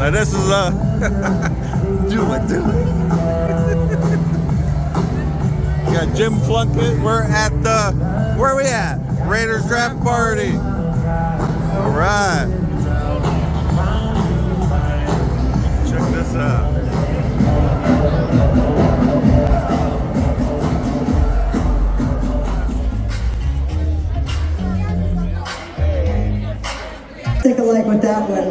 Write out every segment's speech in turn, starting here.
Now this is do it. Got Jim Plunkett. We're at the, where are we at? Raiders draft party. All right. Check this out. Take a like with that one.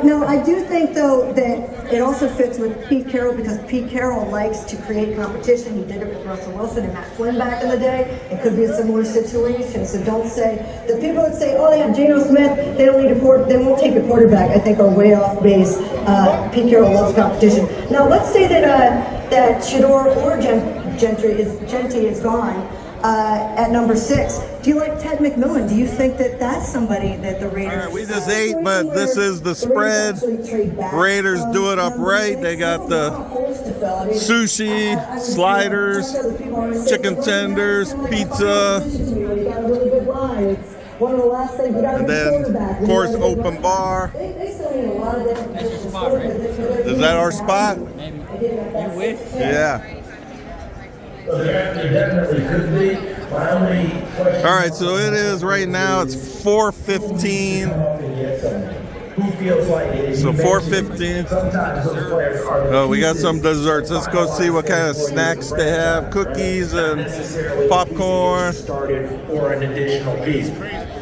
No, I do think though that it also fits with Pete Carroll because Pete Carroll likes to create competition. He did it with Russell Wilson and Matt Flynn back in the day. It could be a similar situation. So don't say the people that say, "Oh, they have Geno Smith. They don't need a they won't take a quarterback." I think are way off base. Pete Carroll loves competition. Now let's say that Shador or Jeanty is gone. At number 6, do you like Ted McMillan? Do you think that that's somebody that the Raiders... All right, we just ate, but this is the spread. Raiders do it up right. They got the sushi, sliders, chicken tenders, pizza, and then, of course, open bar. Is that our spot? You wish? Yeah. All right, so it is right now. It's 4:15. So 4:15. Oh, we got some desserts. Let's go see what kind of snacks they have. Cookies and popcorn. Or an additional piece.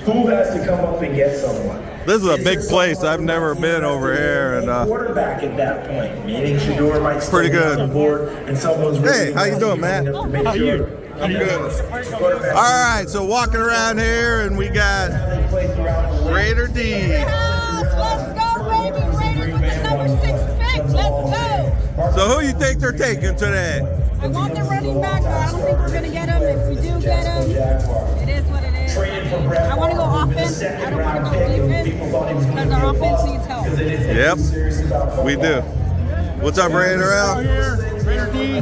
Who has to come up and get someone? This is a big place. I've never been over here, and quarterback at that point, meaning Shador might pretty good. On board and someone's hey, how you doing, Matt? How are you? I'm good. All right, so walking around here, and we got Raider D. Let's go, baby! Raiders with the number 6 pick. Let's go. So who you think they're taking today? I want the running back, but I don't think we're gonna get him. If we do get him, it is what it is. I want to go offense. I don't want to go defense because our offense needs help. Yep, we do. What's up, Raider Al? Here, Raider D.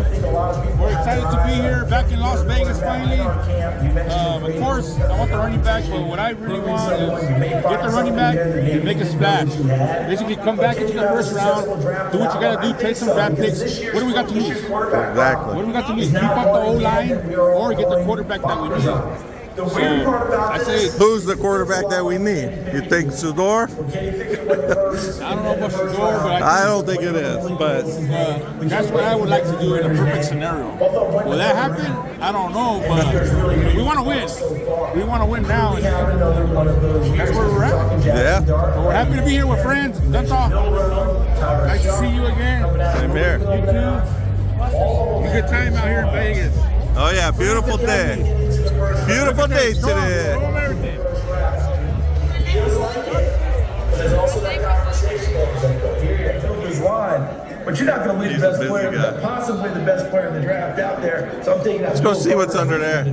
We're excited to be here, back in Las Vegas finally. Of course, I want the running back, but what I really want is get the running back and make a splash. Basically, come back into the first round, do what you got to do, trade some draft picks. What do we got to lose? Exactly. What do we got to lose? Keep up the O-line or get the quarterback that we need. So, I say, who's the quarterback that we need? You think Shador? I don't know about Shador, but I don't think it is. But that's what I would like to do in a perfect scenario. Will that happen? I don't know, but we want to win. We want to win now, and that's where we're at. Yeah. So we're happy to be here with friends. That's all. Nice to see you again. Same here. You too. It's a good time out here in Vegas. Oh yeah, beautiful day. Beautiful day today. There's also that conversation but you're not going to leave the best player, possibly the best player in the draft out there. So I'm taking that. Let's go see what's under there.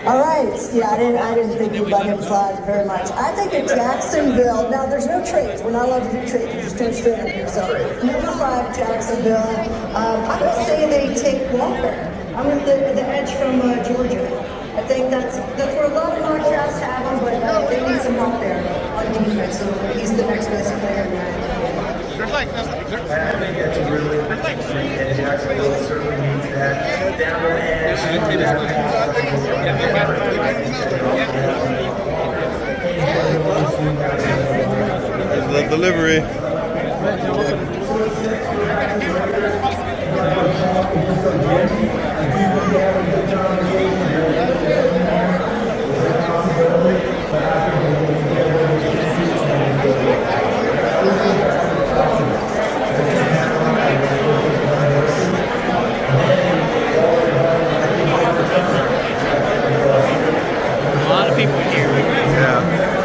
All right. Yeah, I didn't think you'd let him slide very much. I think at Jacksonville, now there's no trades. We're not allowed to do trades. We're just doing straight up here. So number 5, Jacksonville. I'm going to say they take Walker. I'm with the edge from Georgia. I think that's where a lot of mock drafts have him, but they need some help there on defense. So he's the next best player in that. I think that's a really and Jacksonville certainly needs that down the edge. There's the delivery.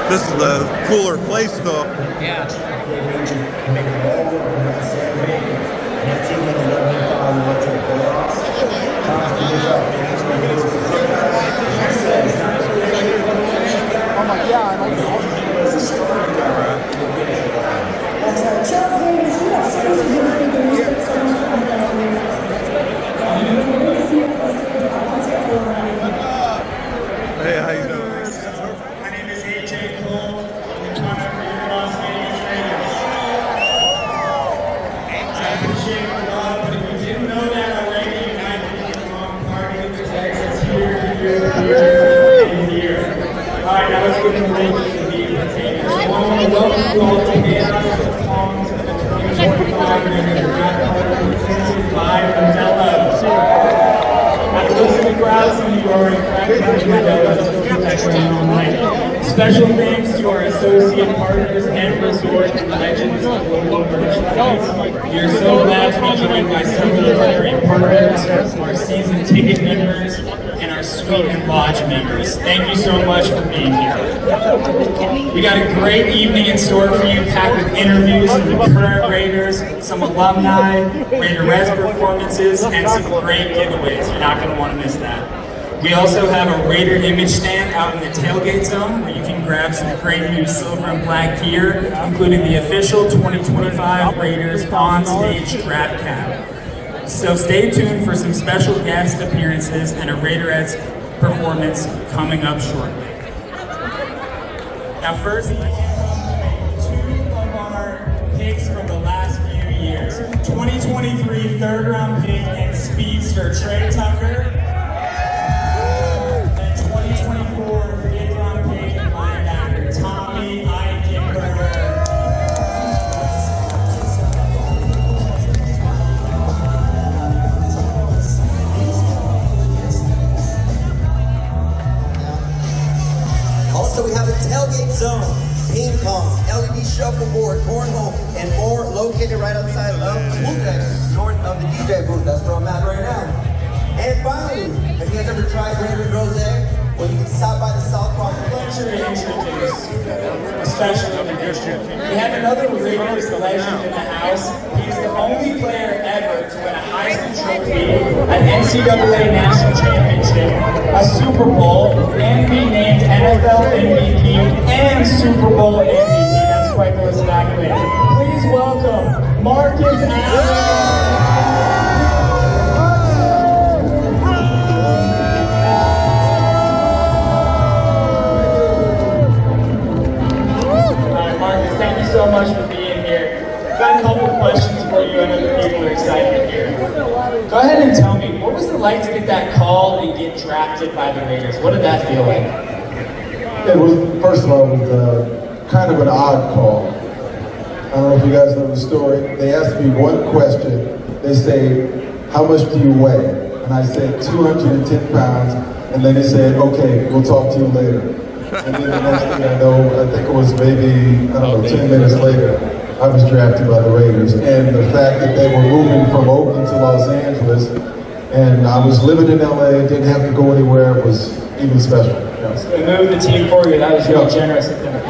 This is a cooler place, though. Yeah. Hey, how you doing? My name is AJ Cole. I'm for your Las Vegas Raiders. Special thanks to our associate partners and resort legends of local merchandise. We are so glad to be joined by several of our great partners, our season ticket members, and our suite and lodge members. Thank you so much for being here. We got a great evening in store for you, packed with interviews with the current Raiders, some alumni, Raider Res performances, and some great giveaways. You're not going to want to miss that. We also have a Raider image stand out in the tailgate zone where you can grab some great new silver and black gear, including the official 2025 Raiders on-stage draft cap. So stay tuned for some special guest appearances and a Raiderettes performance coming up shortly. Now first, let's welcome two of our picks from the last few years. 2023 third round pick and speedster Trey Tucker. And 2024 fifth round pick and linebacker Tommy Eichenberg. Also, we have a tailgate zone, ping pong, LED shuffleboard, cornhole, and more located right outside of Pool Deck, north of the DJ booth. That's where I'm at right now. And finally, have you guys ever tried Raiders Rosé? Well, you can stop by the South Park. Pleasure to introduce a special individual. We have another Raiders legend in the house. He's the only player ever to win a Heisman Trophy, an NCAA National Championship, a Super Bowl, and be named NFL MVP and Super Bowl MVP. That's quite the list of accolades. Please welcome Marcus Allen. Thank you so much for being here. Got a couple of questions for you. I know the people are excited to hear. Go ahead and tell me, what was it like to get that call and get drafted by the Raiders? What did that feel like? It was, first of all, it was kind of an odd call. I don't know if you guys know the story. They asked me one question. They say, how much do you weigh? And I said, 210 pounds. And then they said, okay, we'll talk to you later. And then the next thing I know, I think it was maybe, 10 minutes later, I was drafted by the Raiders. And the fact that they were moving from Oakland to Los Angeles, and I was living in LA, didn't have to go anywhere, was even special. So they moved the team for you. That was real generous of them.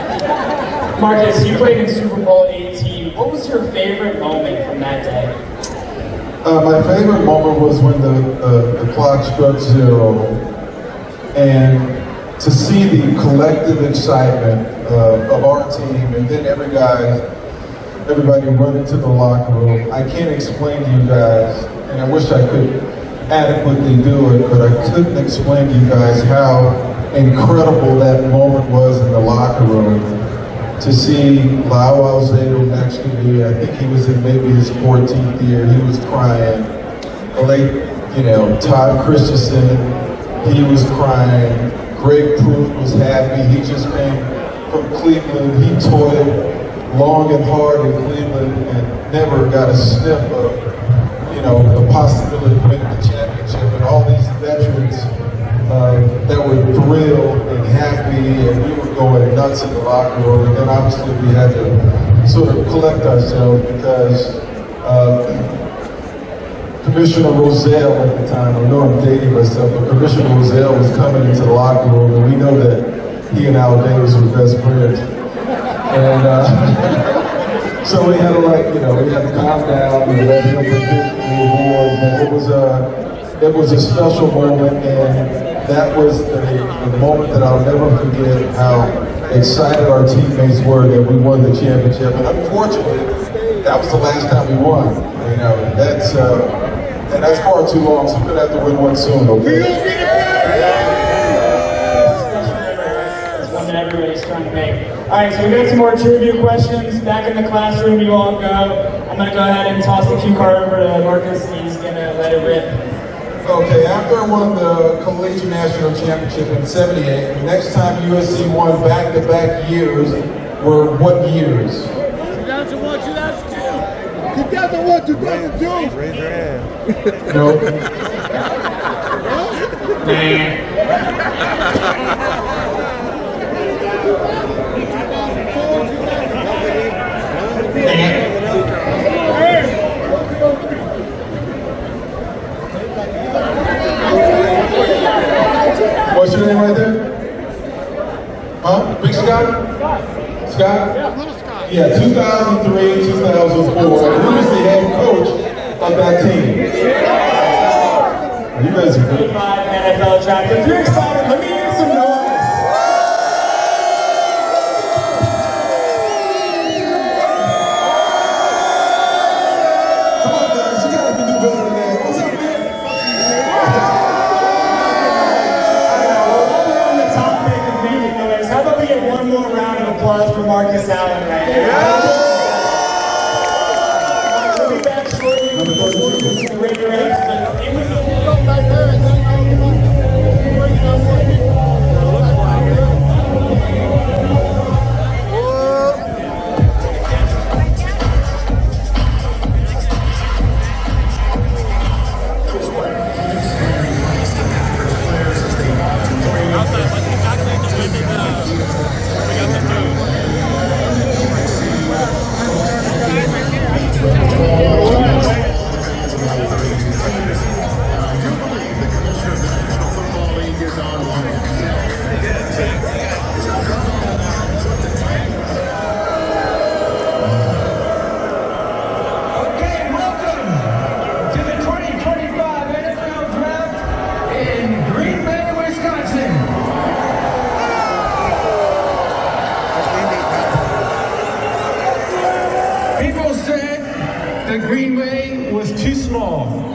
Marcus, you played in Super Bowl 18. What was your favorite moment from that day? My favorite moment was when the clock struck 0, and to see the collective excitement of our team, and then everybody run into the locker room. I can't explain to you guys, and I wish I could adequately do it, but I couldn't explain to you guys how incredible that moment was in the locker room. To see Lau Alzado next to me, I think he was in maybe his 14th year, he was crying. The late, Todd Christensen, he was crying. Greg Pruitt was happy. He just came from Cleveland. He toiled long and hard in Cleveland and never got a sniff of, the possibility of winning the championship. And all these veterans that were thrilled and happy, and we were going nuts in the locker room. And then obviously we had to sort of collect ourselves because Commissioner Rozelle at the time, I know I'm dating myself, but Commissioner Rozelle was coming into the locker room, and we know that he and Al Davis were best friends. And so we had to we had to calm down and let him present the award. And it was a special moment, and that was the moment that I'll never forget, how excited our teammates were that we won the championship. And unfortunately, that was the last time we won. And that's far too long, so we're gonna have to win one soon, okay? That's one that everybody's trying to make. All right, so we got some more trivia questions. Back in the classroom, you all go. I'm gonna go ahead and toss the cue card over to Marcus. He's gonna let it rip. Okay, after I won the Collegiate National Championship in '78, the next time USC won back-to-back years were what years? 2001, 2002. 2001, 2002. Raise your hand. No. Scott? Yeah, little Scott. Yeah, 2003, 2004. He was the head coach of that team. You guys are good. NFL draft. If you're excited, let me hear some noise. Come on, guys, you guys can do better than that. What's up, man? While we're on the topic of making noise, how about we get one more round of applause for Marcus Allen right here? We'll be back shortly with the Raider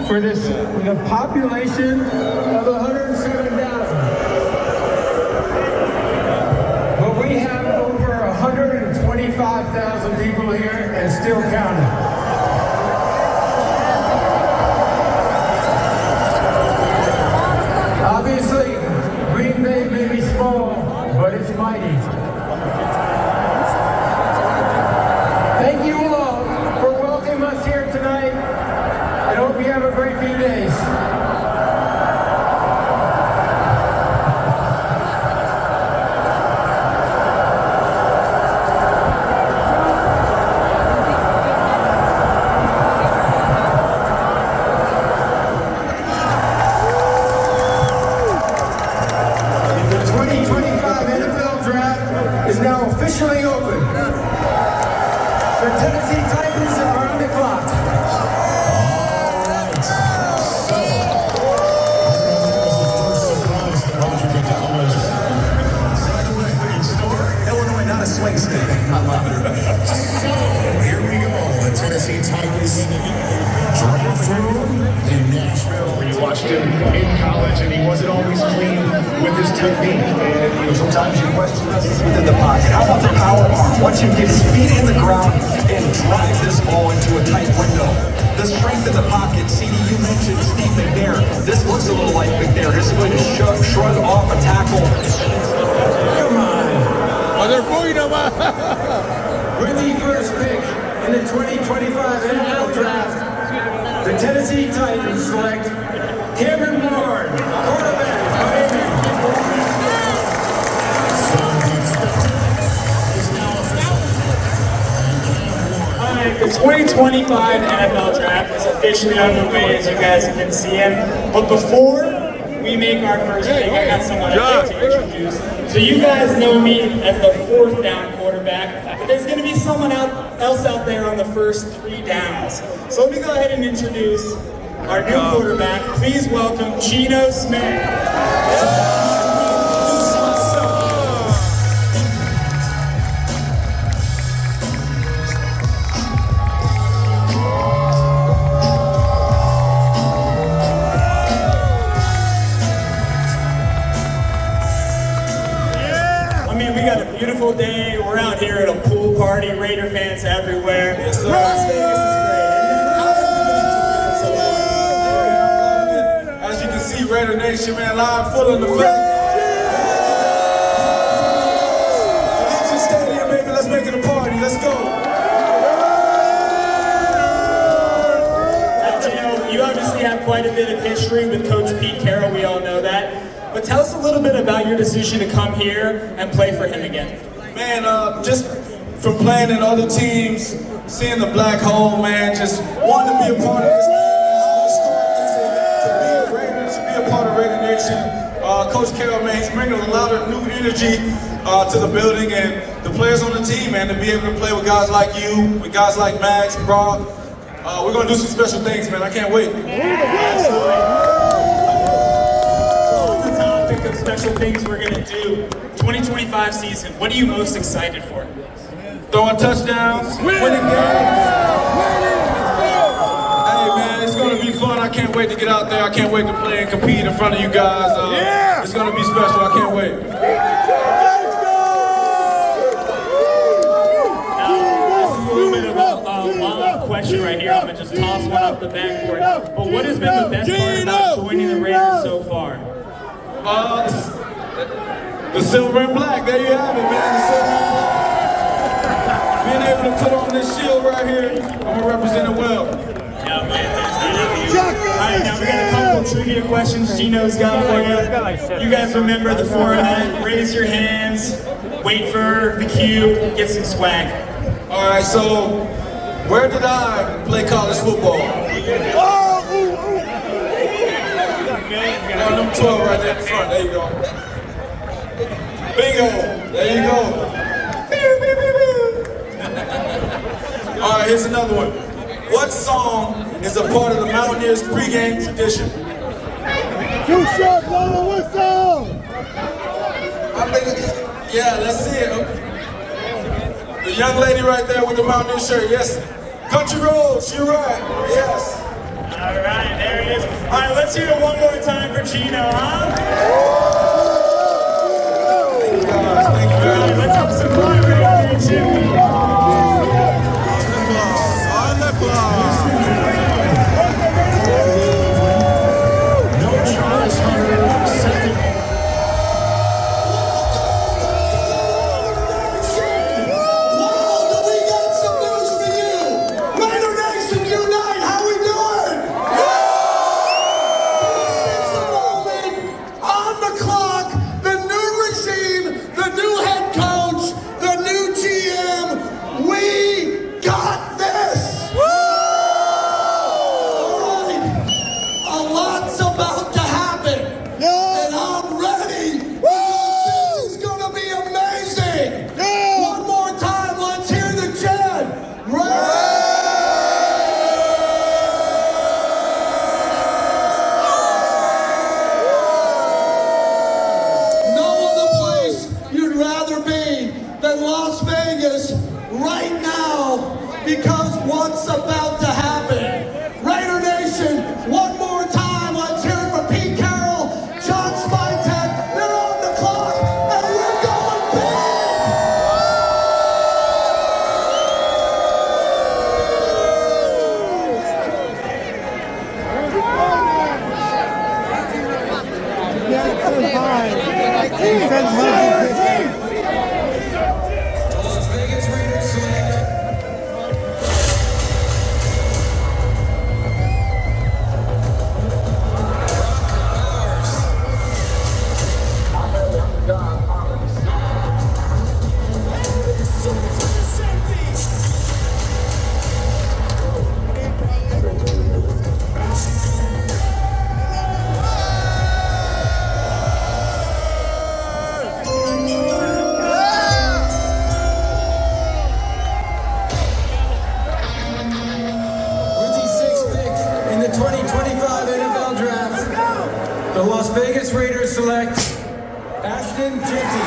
for this, with a population of 107,000. But we have over 125,000 people here and still counting. Obviously, Green Bay may be small, but it's mighty. Thank you all for welcoming us here tonight. I hope you have a great few days. The 2025 NFL Draft is now officially open. The Tennessee Titans are on the clock. Swing state. I love it. So, here we go. The Tennessee Titans drive through in Nashville. We watched him in college, and he wasn't always clean with his technique. And sometimes you question this within the pocket. How about the power arm? Once you get his feet in the ground and drive this ball into a tight window. The strength in the pocket. CD, you mentioned Steve McNair. This looks a little like McNair. This is going to shrug off a tackle. Come on. With the first pick in the 2025 NFL Draft, the Tennessee Titans select Cameron Ward, quarterback. All right, the 2025 NFL Draft is officially underway, as you guys can see him. But before we make our first pick, I got someone I'd like to introduce. So you guys know me as the fourth down quarterback, but there's going to be someone else out there on the first 3 downs. So let me go ahead and introduce our new quarterback. Please welcome Geno Smith. Beautiful day. We're out here at a pool party. Raider fans everywhere. Yes, sir. Las Vegas is great. As you can see, Raider Nation, man, live full in the face. Allegiant Stadium, baby. Let's make it a party. Let's go. You obviously have quite a bit of history with Coach Pete Carroll. We all know that. But tell us a little bit about your decision to come here and play for him again. Man, just from playing in other teams, seeing the black hole, man, just wanting to be a part of this. How historic is it to be a Raider, to be a part of Raider Nation? Coach Carroll, man, he's bringing a lot of new energy to the building and the players on the team, man, to be able to play with guys like you, with guys like Max, Brock. We're gonna do some special things, man. I can't wait. On the topic of special things we're gonna do, 2025 season, what are you most excited for? Throwing touchdowns, winning games. Hey man, it's gonna be fun. I can't wait to get out there. I can't wait to play and compete in front of you guys. It's gonna be special. I can't wait. Question right here. I'm gonna just toss one up the backboard. But what has been the best part about joining the Raiders so far? The silver and black. There you have it, man. The silver and black. Being able to put on this shield right here, I'm gonna represent it well. Yeah, man. Alright, now we got a couple trivia questions Gino's got for you. You guys remember the format. Raise your hands, wait for the cue, get some swag. Alright, so where did I play college football? Number 12 right there in front. There you go. Bingo. There you go. Alright, here's another one. What song is a part of the Mountaineers pregame tradition? Too short, blow the whistle! Yeah, let's see it. The young lady right there with the Mountaineer shirt, yes. Country roads, you're right, yes. All right, there it is. All right, let's hear it one more time for Gino, huh? Thank you guys, thank you very much. Let's have some fun right here, Jimmy. On the clock. No Charles Hunter, second. Because what's about to happen? Raider Nation, one more time, let's hear it for Pete Carroll, John Spytek, they're on the clock, and we're going Las Vegas Raiders select the Las Vegas Raiders select Ashton Jeanty.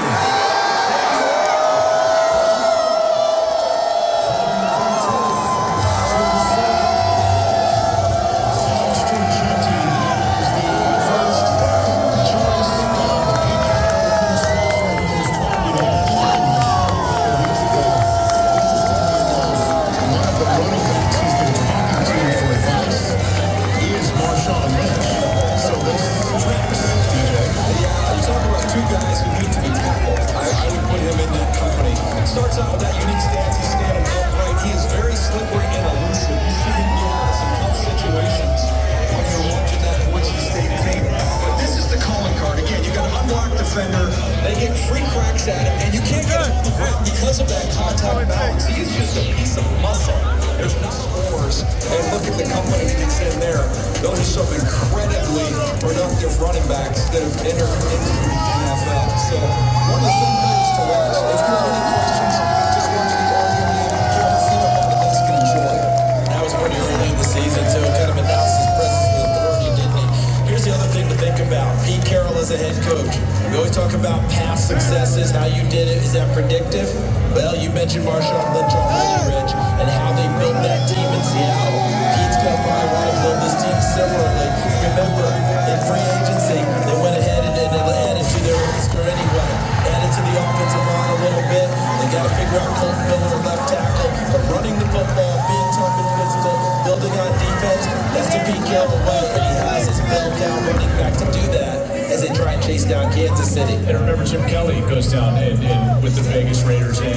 Starts out with that unique stance. He's standing upright. He is very slippery and elusive. You see him get out of some tough situations when you're watching that Boise State tape. But this is the calling card. Again, you got an unblocked defender. They get free cracks at him, and you can't get him on the ground because of that contact balance. He is just a piece of muscle. There's no scores. And look at the company that's in there. Those are some incredibly productive running backs that have entered into the NFL. So one of the things to watch. It's good any questions. Just watch the ball game. Try to see how the guys can enjoy it. That was pretty early in the season, too. Kind of announced his presence with authority, didn't he? Here's the other thing to think about. Pete Carroll is a head coach. We always talk about past successes, how you did it. Is that predictive? Well, you mentioned Marshawn Lynch already, Rich, and how they built that team in Seattle. Pete's going to probably want to build this team similarly. Remember, in free agency, they went ahead and they added to their roster anyway. Added to the offensive line a little bit. They got to figure out Colton Miller, left tackle. But running the football, being tough and physical, building on defense, that's the Pete Carroll way. And he has his bell cow running back to do that as they try and chase down Kansas City. And remember, Jim Kelly goes down and with the Vegas Raiders, and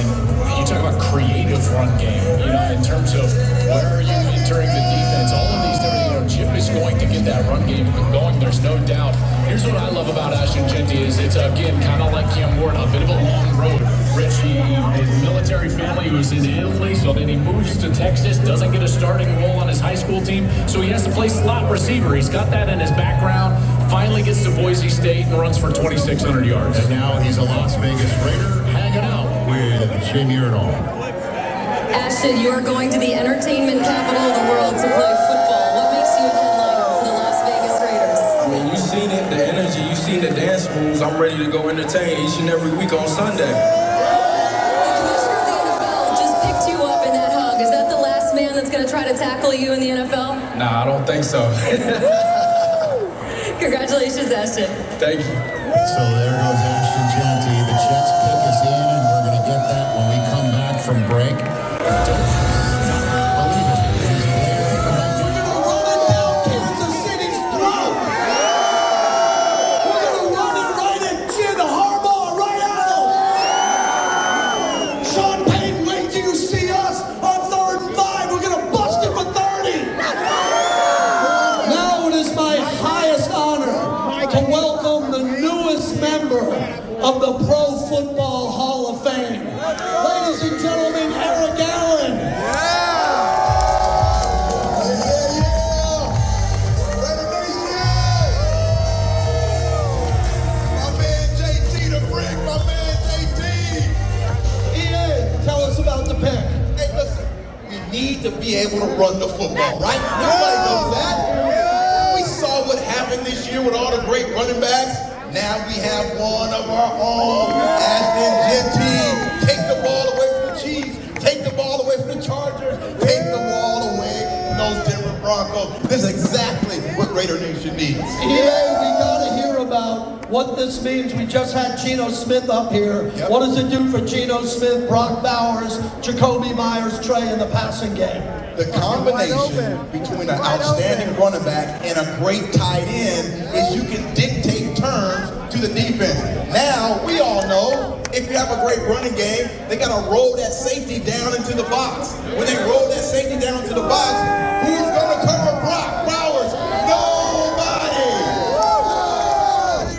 you talk about creative run game, you know, in terms of where are you entering the defense, all of these different, you know, Jim is going to get that run game going, there's no doubt. Here's what I love about Ashton Jeanty is it's, again, kind of like Cam Ward, a bit of a long road. Rich, his military family was in Italy, so then he moves to Texas, doesn't get a starting role on his high school team, so he has to play slot receiver. He's got that in his background. Finally gets to Boise State and runs for 2,600 yards. And now he's a Las Vegas Raider hanging out with Jamie Erdol. Ashton, you are going to the entertainment capital of the world to play football. What makes you a headliner for the Las Vegas Raiders? I mean, you've seen it, the energy, you've seen the dance moves. I'm ready to go entertain each and every week on Sunday. The commissioner of the NFL just picked you up in that hug. Is that the last man that's going to try to tackle you in the NFL? Nah, I don't think so. Congratulations, Ashton. Thank you. So there goes Ashton Jeanty. The Jets pick us in, and we're going to get that when we come back from break. We're gonna run it down Kansas City's throat. We're gonna run it right at Jim Harbaugh, right at him. Sean Payton, wait till you see us on 3rd and 5. We're gonna bust it for 30. Now it is my highest honor to welcome the newest member of the Pro Football Hall of Fame. Ladies and gentlemen, Eric Allen. Tell us about the pick. Hey, listen, we need to be able to run the football, right? Everybody knows that. We saw what happened this year with all the great running backs. Now we have one of our own, Ashton Jeanty. Take the ball away from the Chiefs. Take the ball away from the Chargers. Take the ball away from those Denver Broncos. This is exactly what Raider Nation needs. Yeah, we gotta hear about what this means. We just had Geno Smith up here. Yep. What does it do for Geno Smith, Brock Bowers, Jacoby Myers, Trey in the passing game? The combination between an outstanding running back and a great tight end is you can dictate terms to the defense. Now, we all know if you have a great running game, they got to roll that safety down into the box. When they roll that safety down into the box, who's going to cover Brock Bowers? Nobody!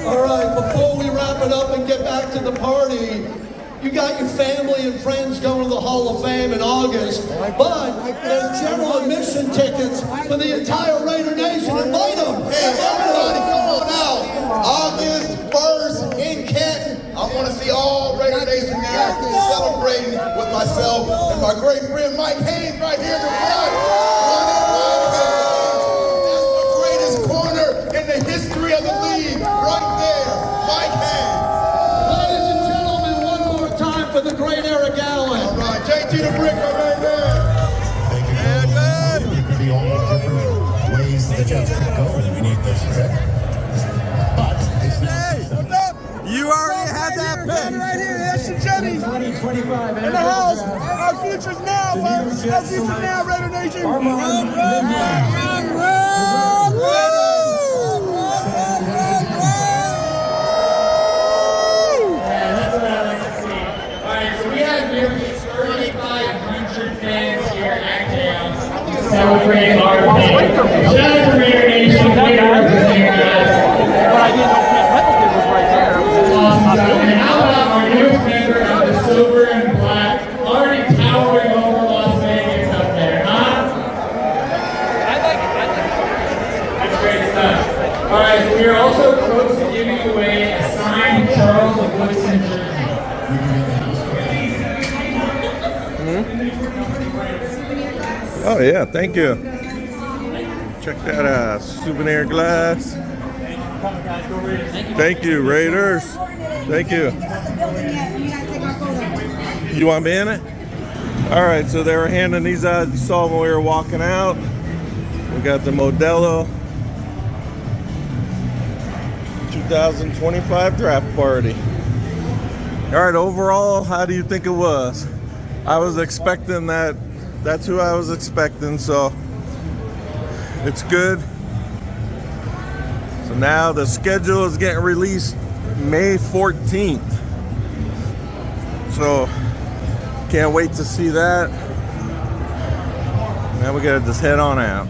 All right, before we wrap it up and get back to the party, you got your family and friends going to the Hall of Fame in August, but there's general admission tickets for the entire Raider Nation. Invite them. Hey, everybody, come on out. August 1st in Canton. I want to see all Raider Nation there celebrating with myself and my great friend Mike Haynes right here in the front. That's the greatest corner in the history of the league right there. Mike Haynes. Ladies and gentlemen, one more time for the great Eric Allen. All right, JT the Brick, my man. It could be all different ways the Jets could go. We need this pick. But it's not. You already had that pick. Right here, Ashton Jeanty. 2025. In the house. Our future's now, folks. Our future now, Raider Nation. Run, run, run, run, run, run. That's what I like to see. All right, so we have nearly 3,500 fans here at Kaos celebrating our pick. Shout out to Raider Nation, way to represent us. Awesome. And how about our newest member of the Silver and Black, already towering over Las Vegas up there, huh? That's great stuff. All right, so we are also close to giving away a signed Charles Woodson jersey. Oh yeah, thank you. Check that out, souvenir glass. Thank you, Raiders. Thank you. You want me in it? All right, so they were handing these out. You saw when we were walking out. We got the Modelo 2025 draft party. All right, overall, how do you think it was? I was expecting that. That's who I was expecting, so it's good. So now the schedule is getting released May 14th. So can't wait to see that. Now we gotta just head on out.